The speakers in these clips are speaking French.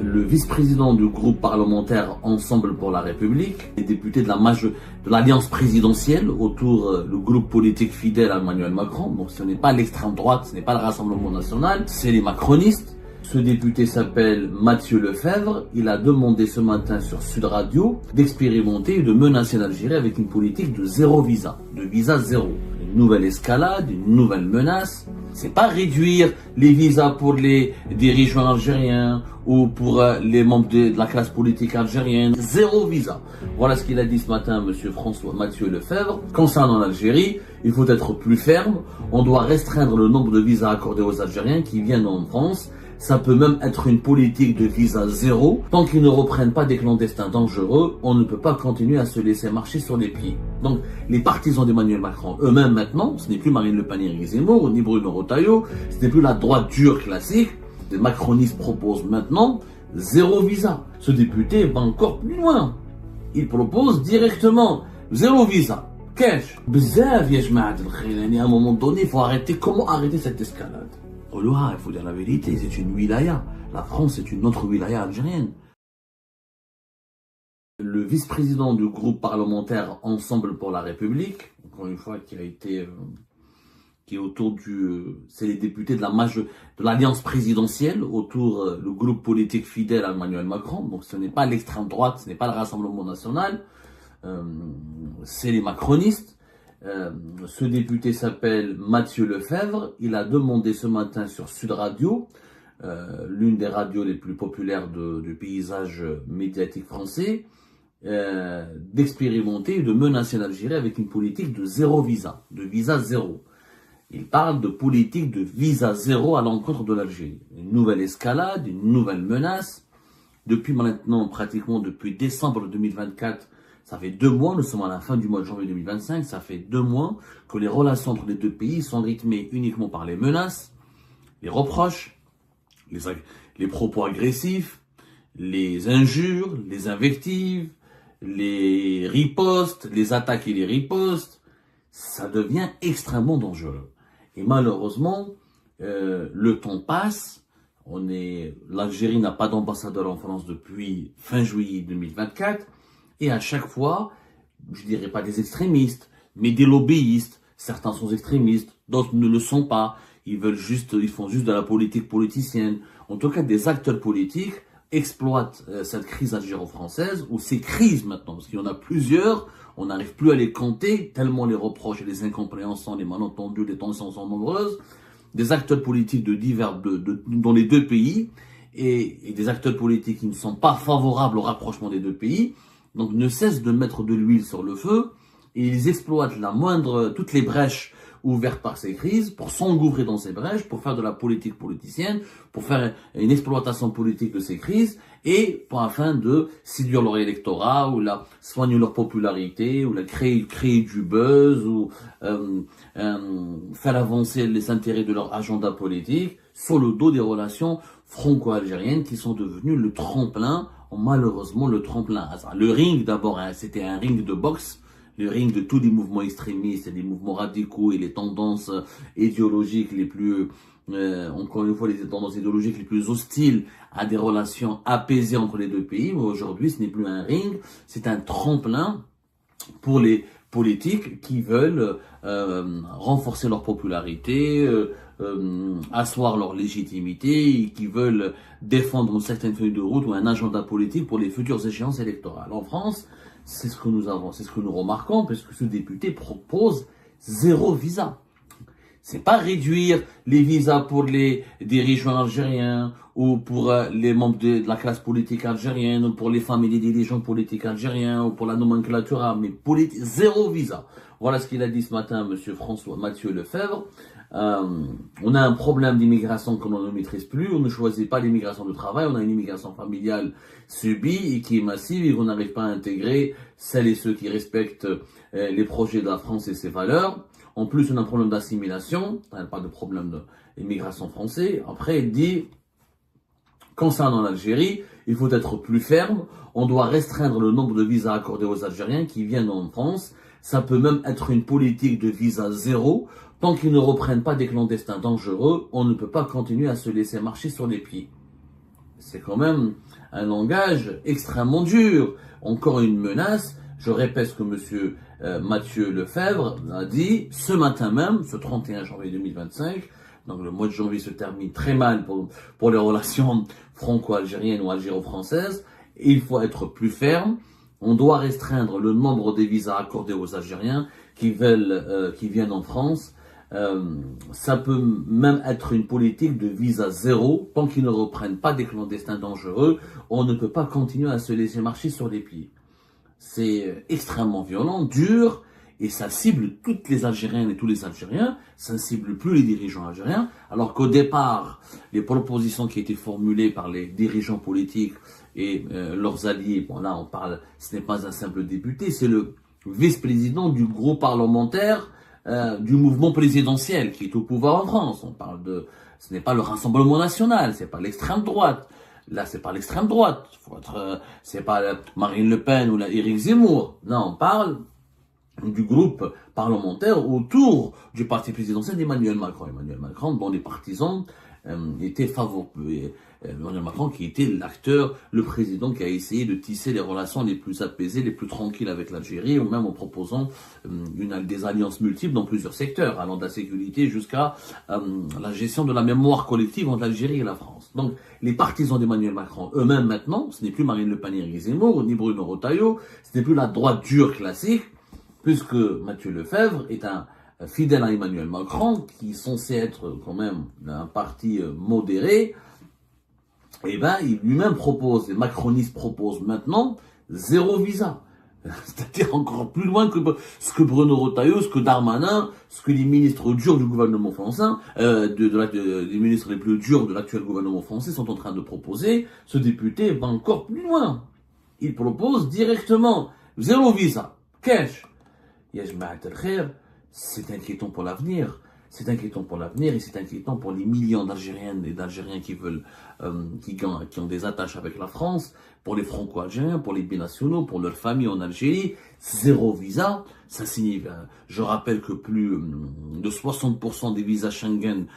Le vice-président du groupe parlementaire Ensemble pour la République, les députés de l'alliance présidentielle autour du groupe politique fidèle à Emmanuel Macron. Donc ce n'est pas l'extrême droite, ce n'est pas le Rassemblement national, c'est les macronistes. Ce député s'appelle Mathieu Lefebvre. Il a demandé ce matin sur Sud Radio d'expérimenter et de menacer l'Algérie avec une politique de zéro visa, de visa zéro. Une nouvelle escalade, une nouvelle menace. C'est pas réduire les visas pour les dirigeants algériens ou pour les membres de la classe politique algérienne. Zéro visa. Voilà ce qu'il a dit ce matin, monsieur Mathieu Lefebvre. Concernant l'Algérie, il faut être plus ferme. On doit restreindre le nombre de visas accordés aux Algériens qui viennent en France. Ça peut même être une politique de visa zéro. Tant qu'ils ne reprennent pas des clandestins dangereux, on ne peut pas continuer à se laisser marcher sur les pieds. Donc, les partisans d'Emmanuel Macron eux-mêmes maintenant, ce n'est plus Marine Le Pen, Éric Zemmour, ni Bruno Retailleau, ce n'est plus la droite dure classique. Les macronistes proposent maintenant zéro visa. Ce député va encore plus loin. Il propose directement zéro visa. Cash. Bzaf, ya jma'at al-khayr. À un moment donné, il faut arrêter. Comment arrêter cette escalade? Il faut dire la vérité, c'est une wilaya. La France est une autre wilaya algérienne. Le vice-président du groupe parlementaire Ensemble pour la République, encore une fois, qui est autour c'est les députés de l'alliance présidentielle autour du groupe politique fidèle à Emmanuel Macron. Donc ce n'est pas l'extrême droite, ce n'est pas le Rassemblement national, c'est les macronistes. Ce député s'appelle Mathieu Lefebvre. Il a demandé ce matin sur Sud Radio, l'une des radios les plus populaires du paysage médiatique français, d'expérimenter et de menacer l'Algérie avec une politique de zéro visa, de visa zéro. Il parle de politique de visa zéro à l'encontre de l'Algérie. Une nouvelle escalade, une nouvelle menace. Depuis maintenant, pratiquement depuis décembre 2024, ça fait 2 mois, nous sommes à la fin du mois de janvier 2025, ça fait 2 mois que les relations entre les deux pays sont rythmées uniquement par les menaces, les reproches, les propos agressifs, les injures, les invectives, les ripostes, les attaques et les ripostes. Ça devient extrêmement dangereux. Et malheureusement, le temps passe. L'Algérie n'a pas d'ambassadeur en France depuis fin juillet 2024. Et à chaque fois, je dirais pas des extrémistes, mais des lobbyistes. Certains sont extrémistes, d'autres ne le sont pas. Ils font juste de la politique politicienne. En tout cas, des acteurs politiques exploitent cette crise algéro-française, ou ces crises maintenant, parce qu'il y en a plusieurs, on n'arrive plus à les compter, tellement les reproches et les incompréhensions, les malentendus, les tensions sont nombreuses. Des acteurs politiques dans les deux pays, et des acteurs politiques qui ne sont pas favorables au rapprochement des deux pays, donc ne cessent de mettre de l'huile sur le feu, et ils exploitent toutes les brèches ouvertes par ces crises pour s'engouffrer dans ces brèches, pour faire de la politique politicienne, pour faire une exploitation politique de ces crises, et afin de séduire leur électorat, ou soigner leur popularité, ou créer du buzz, ou faire avancer les intérêts de leur agenda politique sur le dos des relations franco-algériennes qui sont devenues le tremplin. Malheureusement, le tremplin. Le ring, d'abord, c'était un ring de boxe, le ring de tous les mouvements extrémistes et les mouvements radicaux et les tendances idéologiques les plus, encore une fois, les tendances idéologiques les plus hostiles à des relations apaisées entre les deux pays. Mais aujourd'hui, ce n'est plus un ring, c'est un tremplin pour les politiques qui veulent renforcer leur popularité, asseoir leur légitimité, et qui veulent défendre une certaine feuille de route ou un agenda politique pour les futures échéances électorales. En France, c'est ce que nous remarquons, parce que ce député propose zéro visa. C'est pas réduire les visas pour les dirigeants algériens ou pour les membres de la classe politique algérienne ou pour les familles des dirigeants politiques algériens ou pour la nomenclature, mais zéro visa. Voilà ce qu'il a dit ce matin, monsieur Mathieu Lefebvre. On a un problème d'immigration que l'on ne maîtrise plus, on ne choisit pas l'immigration de travail, on a une immigration familiale subie et qui est massive et on n'arrive pas à intégrer celles et ceux qui respectent les projets de la France et ses valeurs. En plus, on a un problème d'assimilation, on n'a pas de problème d'immigration français. Après, il dit, concernant l'Algérie, il faut être plus ferme, on doit restreindre le nombre de visas accordés aux Algériens qui viennent en France. Ça peut même être une politique de visa zéro. Tant qu'ils ne reprennent pas des clandestins dangereux, on ne peut pas continuer à se laisser marcher sur les pieds. C'est quand même un langage extrêmement dur. Encore une menace. Je répète ce que monsieur Mathieu Lefebvre a dit ce matin même, ce 31 janvier 2025. Donc le mois de janvier se termine très mal pour les relations franco-algériennes ou algéro-françaises. Il faut être plus ferme. On doit restreindre le nombre des visas accordés aux Algériens qui viennent en France. Ça peut même être une politique de visa zéro. Tant qu'ils ne reprennent pas des clandestins dangereux, on ne peut pas continuer à se laisser marcher sur les pieds. C'est extrêmement violent, dur, et ça cible toutes les Algériennes et tous les Algériens, ça ne cible plus les dirigeants algériens, alors qu'au départ, les propositions qui étaient formulées par les dirigeants politiques et leurs alliés, bon là on parle, ce n'est pas un simple député, c'est le vice-président du groupe parlementaire du mouvement présidentiel qui est au pouvoir en France. On parle de, ce n'est pas le Rassemblement national, c'est pas l'extrême droite. Là, c'est pas l'extrême droite. C'est pas Marine Le Pen ou Éric Zemmour. Non, on parle du groupe parlementaire autour du parti présidentiel d'Emmanuel Macron. Emmanuel Macron, dont les partisans étaient favorables. Emmanuel Macron qui était l'acteur, le président qui a essayé de tisser les relations les plus apaisées, les plus tranquilles avec l'Algérie, ou même en proposant des alliances multiples dans plusieurs secteurs, allant de la sécurité jusqu'à la gestion de la mémoire collective entre l'Algérie et la France. Donc, les partisans d'Emmanuel Macron eux-mêmes maintenant, ce n'est plus Marine Le Pen, Éric Zemmour, ni Bruno Retailleau, ce n'est plus la droite dure classique, puisque Mathieu Lefebvre est un fidèle à Emmanuel Macron, qui est censé être quand même un parti modéré. Eh ben, il lui-même propose, les macronistes proposent maintenant zéro visa. C'est-à-dire encore plus loin que ce que Bruno Retailleau, ce que Darmanin, ce que les ministres durs du gouvernement français, les ministres les plus durs de l'actuel gouvernement français sont en train de proposer. Ce député va encore plus loin. Il propose directement zéro visa, cash. C'est inquiétant pour l'avenir. C'est inquiétant pour l'avenir et c'est inquiétant pour les millions d'Algériennes et d'Algériens qui ont des attaches avec la France, pour les franco-algériens, pour les binationaux, pour leurs familles en Algérie. Zéro visa, ça signifie, je rappelle que plus de 60% des visas Schengen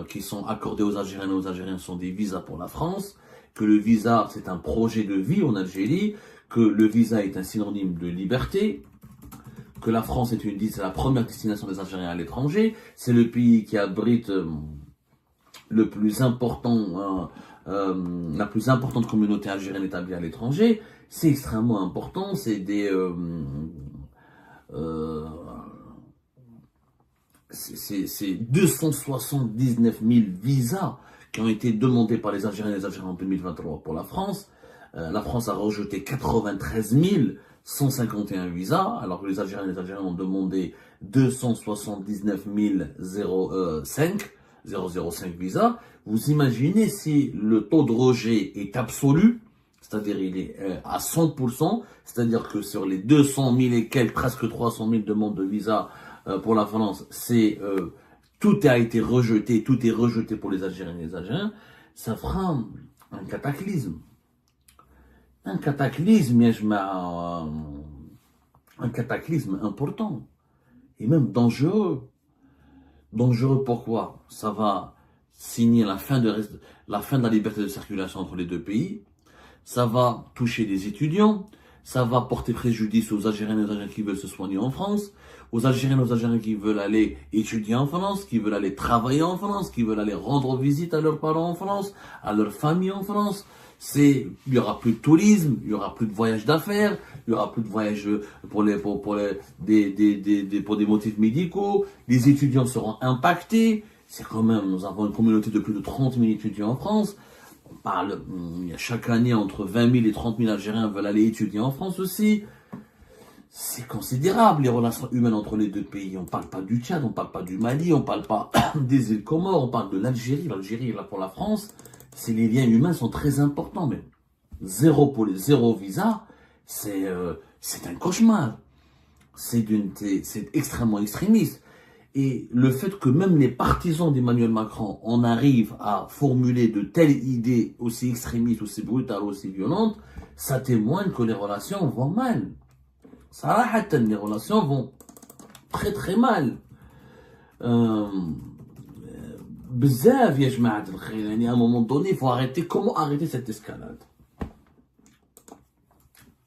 qui sont accordés aux Algériens et aux Algériens sont des visas pour la France, que le visa c'est un projet de vie en Algérie, que le visa est un synonyme de liberté, que la France c'est la première destination des Algériens à l'étranger, c'est le pays qui abrite le plus important, la plus importante communauté algérienne établie à l'étranger. C'est extrêmement important, c'est 279 000 visas qui ont été demandés par les Algériens et les Algériens en 2023 pour la France. La France a rejeté 93 151 visas, alors que les Algériens et les Algériens ont demandé 279 005 visas. Vous imaginez si le taux de rejet est absolu, c'est-à-dire il est à 100%, c'est-à-dire que sur les 200 000 et quelques, presque 300 000 demandes de visa pour la France, tout a été rejeté, tout est rejeté pour les Algériens et les Algériens, ça fera un cataclysme. Un cataclysme important et même dangereux. Dangereux pourquoi? Ça va signer la fin de la liberté de circulation entre les deux pays. Ça va toucher les étudiants. Ça va porter préjudice aux Algériens et aux Algériens qui veulent se soigner en France, aux Algériens et aux Algériens qui veulent aller étudier en France, qui veulent aller travailler en France, qui veulent aller rendre visite à leurs parents en France, à leur famille en France. Il y aura plus de tourisme, il y aura plus de voyages d'affaires, il y aura plus de voyages pour des motifs médicaux, les étudiants seront impactés. C'est quand même, nous avons une communauté de plus de 30 000 étudiants en France. On parle, chaque année, entre 20 000 et 30 000 Algériens veulent aller étudier en France aussi. C'est considérable, les relations humaines entre les deux pays. On ne parle pas du Tchad, on ne parle pas du Mali, on ne parle pas des îles Comores, on parle de l'Algérie. L'Algérie est là pour la France. Les liens humains sont très importants, mais zéro visa, c'est un cauchemar. C'est extrêmement extrémiste. Et le fait que même les partisans d'Emmanuel Macron en arrivent à formuler de telles idées aussi extrémistes, aussi brutales, aussi violentes, ça témoigne que les relations vont mal. Les relations vont très très mal. بزاف يا جماعة الخير يعني à un moment donné il faut arrêter. Comment arrêter cette escalade?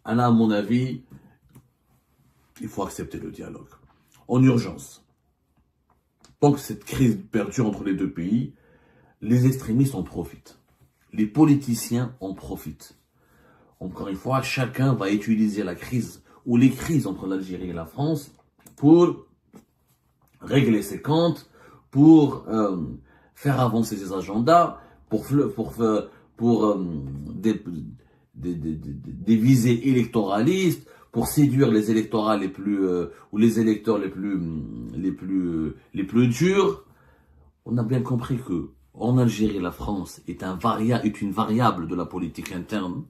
À mon avis il faut accepter le dialogue en urgence. Tant que cette crise perdure entre les deux pays, les extrémistes en profitent, les politiciens en profitent. Encore une fois, chacun va utiliser la crise ou les crises entre l'Algérie et la France pour régler ses comptes, pour faire avancer ses agendas, pour des visées électoralistes, pour séduire les électorats les plus ou les électeurs les plus durs. On a bien compris que en Algérie, la France est une variable de la politique interne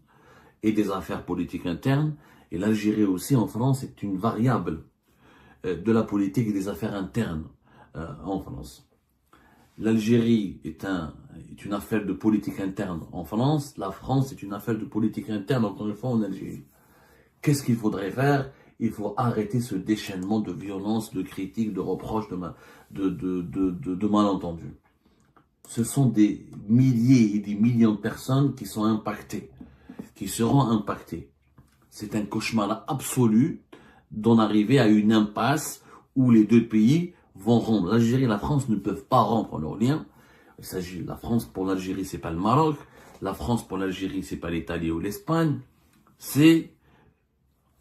et des affaires politiques internes, et l'Algérie aussi en France est une variable de la politique et des affaires internes en France. L'Algérie est une affaire de politique interne en France, la France est une affaire de politique interne encore une fois en Algérie. Qu'est-ce qu'il faudrait faire? Il faut arrêter ce déchaînement de violence, de critiques, de reproches, de malentendus. Ce sont des milliers et des millions de personnes qui sont impactées, qui seront impactées. C'est un cauchemar absolu d'en arriver à une impasse où les deux pays vont rompre. L'Algérie et la France ne peuvent pas rompre leurs liens. Il s'agit de la France pour l'Algérie, c'est pas le Maroc. La France pour l'Algérie, c'est pas l'Italie ou l'Espagne. C'est,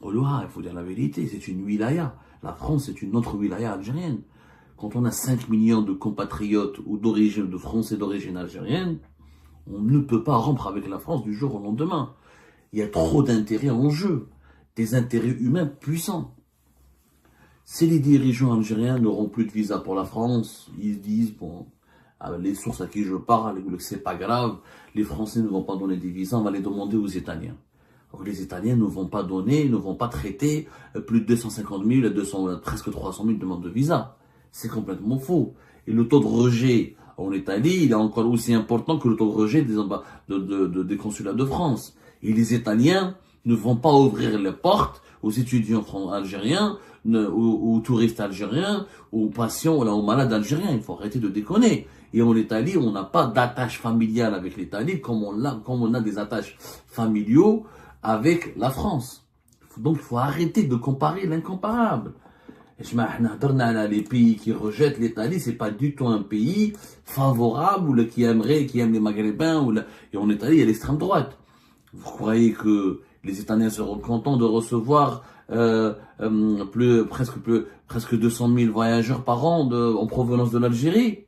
il faut dire la vérité, c'est une wilaya. La France, c'est une autre wilaya algérienne. Quand on a 5 millions de compatriotes ou de Français d'origine algérienne, on ne peut pas rompre avec la France du jour au lendemain. Il y a trop d'intérêts en jeu, des intérêts humains puissants. Si les dirigeants algériens n'auront plus de visa pour la France, ils disent, bon, les sources à qui je parle, c'est pas grave, les Français ne vont pas donner des visas, on va les demander aux Italiens. Donc les Italiens ne vont pas donner, ne vont pas traiter plus de 250 000, presque 300 000 demandes de visa. C'est complètement faux. Et le taux de rejet en Italie, il est encore aussi important que le taux de rejet des consulats de France. Et les Italiens ne vont pas ouvrir les portes aux étudiants algériens, aux touristes algériens, aux patients ou aux malades algériens. Il faut arrêter de déconner. Et en Italie, on n'a pas d'attache familiale avec l'Italie comme on a des attaches familiaux avec la France. Donc il faut arrêter de comparer l'incomparable. Les pays qui rejettent l'Italie, c'est pas du tout un pays favorable ou qui aime les Maghrébins et en Italie, il y a l'extrême droite. Vous croyez que les Italiens seront contents de recevoir presque 200 000 voyageurs par an en provenance de l'Algérie?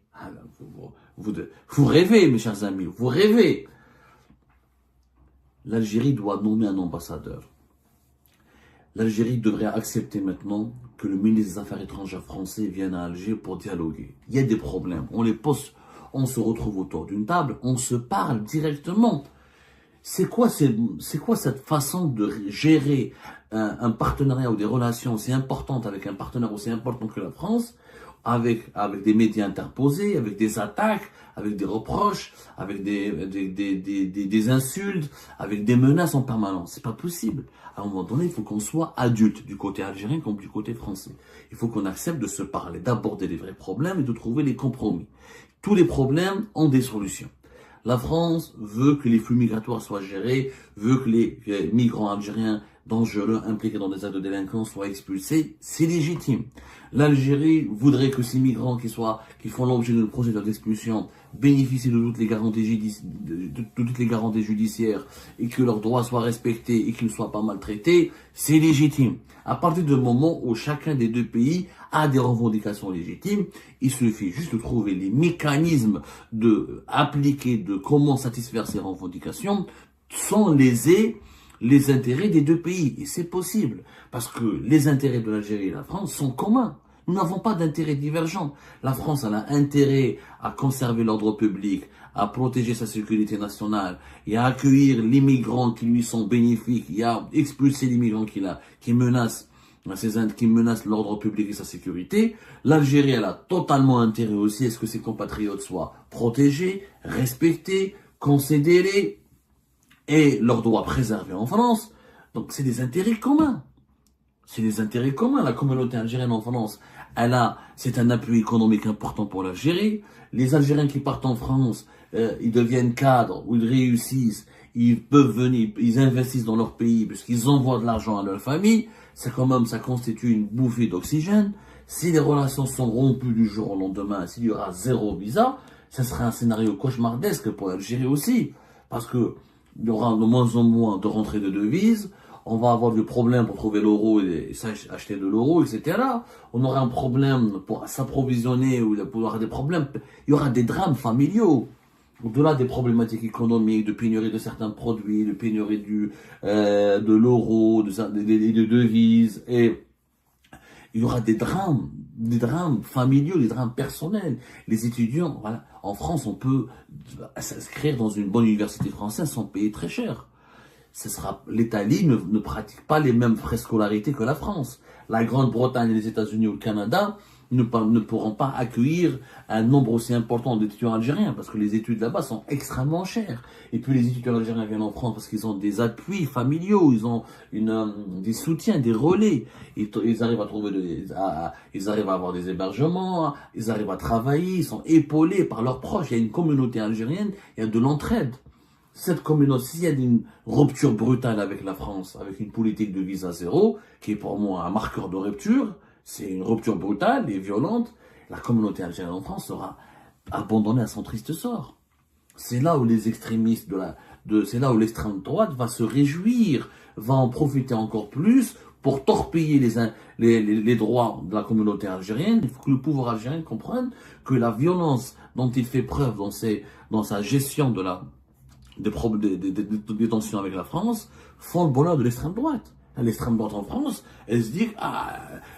Vous rêvez, mes chers amis, vous rêvez. L'Algérie doit nommer un ambassadeur. L'Algérie devrait accepter maintenant que le ministre des Affaires étrangères français vienne à Alger pour dialoguer. Il y a des problèmes, on les pose, on se retrouve autour d'une table, on se parle directement. C'est quoi cette façon de gérer un partenariat ou des relations aussi importantes avec un partenaire aussi important que la France, avec des médias interposés, avec des attaques, avec des reproches, avec des insultes, avec des menaces en permanence? C'est pas possible. À un moment donné, il faut qu'on soit adulte du côté algérien comme du côté français. Il faut qu'on accepte de se parler, d'aborder les vrais problèmes et de trouver les compromis. Tous les problèmes ont des solutions. La France veut que les flux migratoires soient gérés, veut que les migrants algériens dangereux, impliqués dans des actes de délinquance soient expulsés. C'est légitime. L'Algérie voudrait que ces migrants qui font l'objet d'une procédure d'expulsion bénéficient de toutes les garanties judiciaires et que leurs droits soient respectés et qu'ils ne soient pas maltraités. C'est légitime. À partir du moment où chacun des deux pays a des revendications légitimes, il suffit juste de trouver les mécanismes appliqués de comment satisfaire ces revendications sans léser les intérêts des deux pays. Et c'est possible, parce que les intérêts de l'Algérie et de la France sont communs. Nous n'avons pas d'intérêts divergents. La France elle a intérêt à conserver l'ordre public, à protéger sa sécurité nationale et à accueillir les migrants qui lui sont bénéfiques et à expulser les migrants qui menacent l'ordre public et sa sécurité. L'Algérie elle a totalement intérêt aussi à ce que ses compatriotes soient protégés, respectés, considérés et leurs droits préservés en France. Donc c'est des intérêts communs. C'est des intérêts communs. La communauté algérienne en France, c'est un appui économique important pour l'Algérie. Les Algériens qui partent en France, ils deviennent cadres ou ils réussissent, ils peuvent venir, ils investissent dans leur pays puisqu'ils envoient de l'argent à leur famille. C'est quand même, ça constitue une bouffée d'oxygène. Si les relations sont rompues du jour au lendemain, s'il y aura zéro visa, ce sera un scénario cauchemardesque pour l'Algérie aussi. Parce que il y aura de moins en moins de rentrées de devises, on va avoir des problèmes pour trouver l'euro et acheter de l'euro, etc. On aura un problème pour s'approvisionner, ou il y aura des problèmes, il y aura des drames familiaux. Au-delà des problématiques économiques, de pénurie de certains produits, de pénurie de l'euro, des devises, et il y aura des drames familiaux, des drames personnels. Les étudiants, voilà, en France, on peut s'inscrire dans une bonne université française sans payer très cher. L'Italie ne pratique pas les mêmes frais scolarités que la France. La Grande-Bretagne, les États-Unis ou le Canada ne pourront pas accueillir un nombre aussi important d'étudiants algériens parce que les études là-bas sont extrêmement chères. Et puis les étudiants algériens viennent en France parce qu'ils ont des appuis familiaux, ils ont des soutiens, des relais. Ils arrivent à trouver, ils arrivent à avoir des hébergements, ils arrivent à travailler, ils sont épaulés par leurs proches. Il y a une communauté algérienne, il y a de l'entraide. Cette communauté, s'il y a une rupture brutale avec la France, avec une politique de visa zéro, qui est pour moi un marqueur de rupture, c'est une rupture brutale et violente, la communauté algérienne en France sera abandonnée à son triste sort. C'est là où les extrémistes c'est là où l'extrême droite va se réjouir, va en profiter encore plus pour torpiller les droits de la communauté algérienne. Il faut que le pouvoir algérien comprenne que la violence dont il fait preuve dans sa gestion des tensions avec la France font le bonheur de l'extrême droite. L'extrême droite en France, elle se dit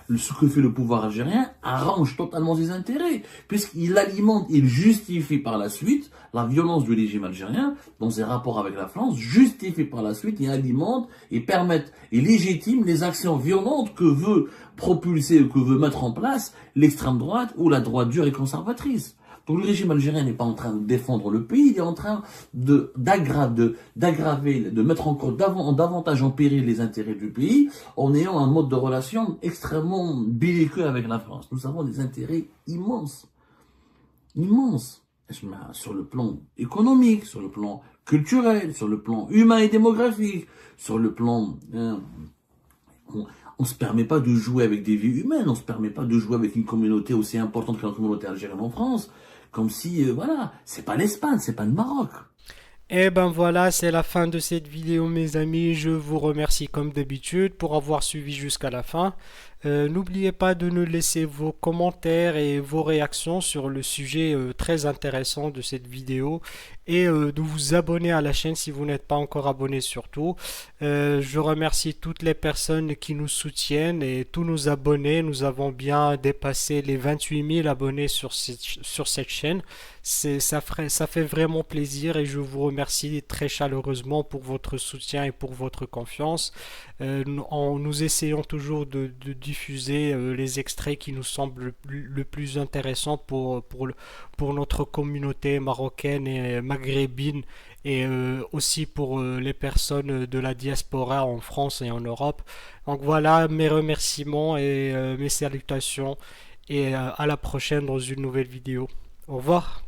que ce que fait le pouvoir algérien arrange totalement ses intérêts, puisqu'il alimente, il justifie par la suite la violence du régime algérien dans ses rapports avec la France, justifie par la suite et alimente et permettent et légitime les actions violentes que veut propulser ou que veut mettre en place l'extrême droite ou la droite dure et conservatrice. Donc le régime algérien n'est pas en train de défendre le pays, il est en train d'aggraver, de mettre encore davantage en péril les intérêts du pays en ayant un mode de relation extrêmement belliqueux avec la France. Nous avons des intérêts immenses, immenses, sur le plan économique, sur le plan culturel, sur le plan humain et démographique, sur le plan... On se permet pas de jouer avec des vies humaines, on se permet pas de jouer avec une communauté aussi importante que la communauté algérienne en France, comme si, voilà, c'est pas l'Espagne, c'est pas le Maroc. Et ben voilà, c'est la fin de cette vidéo mes amis, je vous remercie comme d'habitude pour avoir suivi jusqu'à la fin. N'oubliez pas de nous laisser vos commentaires et vos réactions sur le sujet très intéressant de cette vidéo et de vous abonner à la chaîne si vous n'êtes pas encore abonné surtout. Je remercie toutes les personnes qui nous soutiennent et tous nos abonnés. Nous avons bien dépassé les 28 000 abonnés sur cette chaîne. Ça fait vraiment plaisir et je vous remercie très chaleureusement pour votre soutien et pour votre confiance. Nous essayons toujours de diffuser les extraits qui nous semblent le plus intéressants pour notre communauté marocaine et maghrébine et aussi pour les personnes de la diaspora en France et en Europe. Donc voilà mes remerciements et mes salutations et à la prochaine dans une nouvelle vidéo. Au revoir.